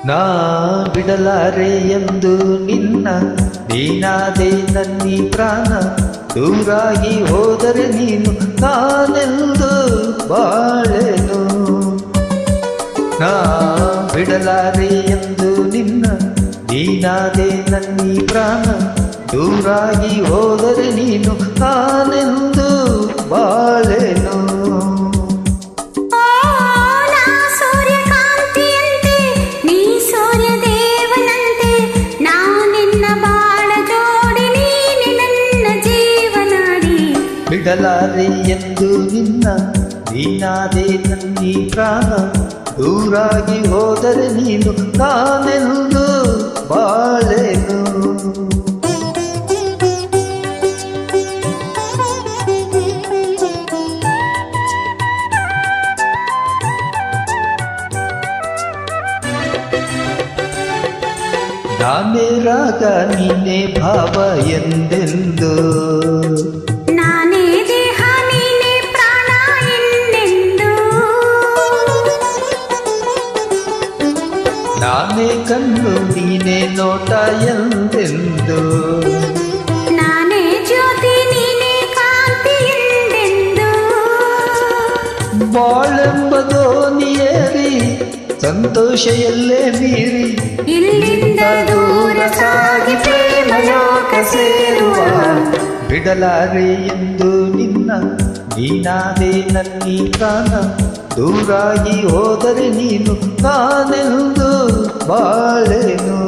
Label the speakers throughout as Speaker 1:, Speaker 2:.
Speaker 1: ನಾ ಬಿಡಲಾರೆ ಎಂದು ನಿನ್ನ ನೀನಾದೆ ನನ್ನಿ ಪ್ರಾಣ ದೂರಾಗಿ ಹೋದರೆ ನೀನು ನಾನೆಂದು ಬಾಳೆನು ನಾ ಬಿಡಲಾರೆ ಎಂದು ನಿನ್ನ ನೀನಾದೆ ನನ್ನಿ ಪ್ರಾಣ ದೂರಾಗಿ ಹೋದರೆ ನೀನು ನಾನೆಂದು ಬಾಳೆನು ಬಿಡಲಾರೆ ಎಂದು ನಿನ್ನ ನೀನಾದೆ ನನ್ನಿ ಪ್ರಾಣ ದೂರಾಗಿ ಹೋದರೆ ನೀನು ನಾನೆಂದು ಬಾಳೆನು ನಾನೇ ರಾಗ ನೀನೇ ಭಾವ ಎಂದೆಂದು ನಾನೇ ಕಣ್ಣು ನೀನೇ ನೋಟ ಎಂದೆಂದು
Speaker 2: ನಾನೇ ಜ್ಯೋತಿ ನೀನೇ ಕಾಂತಿ ಎಂದೆಂದು
Speaker 1: ಬಾಳೆಂಬ ದೋಣಿಯೇರಿ ಸಂತೋಷ ಎಲ್ಲೇ ಮೀರಿ
Speaker 2: ಇಲ್ಲಿಂದ ದೂರ ಸಾಗಿ ಪ್ರೇಮ ಲೋಕ ಸೇರುವ
Speaker 1: ಬಿಡಲಾರೆ ಎಂದು ನಿನ್ನ ನೀನಾದೆ ನನ್ನಿ ಪ್ರಾಣ ದೂರಾಗಿ ಹೋದರೆ ನೀನು ನಾನೆಂದು ಬಾಳೆನು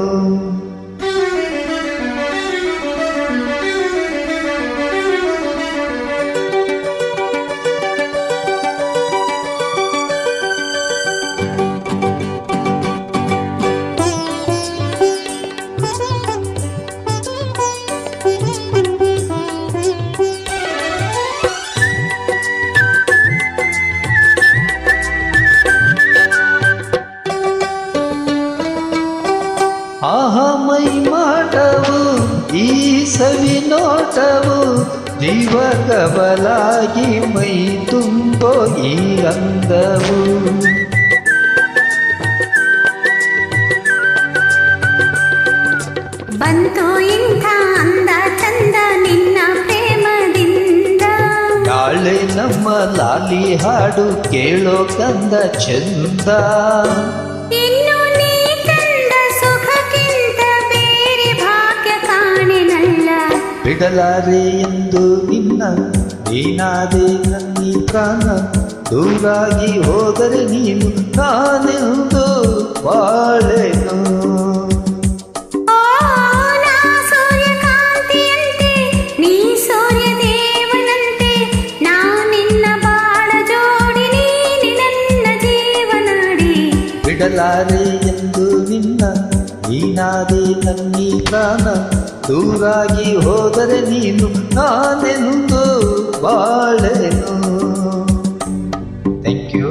Speaker 1: ಆಹಾ ಮೈ ಮಾಟವು ಈ ಸವಿ ನೋಟವು ಜೀವ ಕಬಲಾಗಿ ಮೈ ತುಂಬೋ ಈ ಅಂದವು
Speaker 2: ಬಂತು ಇಂಥ ಅಂದ ಚಂದ ನಿನ್ನ ಪ್ರೇಮದಿಂದ
Speaker 1: ನಾಳೆ ನಮ್ಮ ಲಾಲಿ ಹಾಡು ಕೇಳೋ ಕಂದ ಚಂದ
Speaker 2: ಇನ್ನು ನೀ ಕಂಡ ಸುಖಕ್ಕಿಂತ ಬೇರೆ ಭಾಗ್ಯ ಕಾಣೆನಲ್ಲ
Speaker 1: ಬಿಡಲಾರೆ ಎಂದು ನಿನ್ನ ನೀನಾದೆ ನನ್ನಿ ಪ್ರಾಣ ದೂರಾಗಿ ಹೋದರೆ ನೀನು ನಾನೆಂದು ಬಾಳೆನು ಬಿಡಲಾರೆ ಎಂದು ನಿನ್ನ ನೀನಾದೆ ನನ್ನಿ ಪ್ರಾಣ ದೂರಾಗಿ ಹೋದರೆ ನೀನು ನಾನೆಂದು ಬಾಳೆನು. Thank you.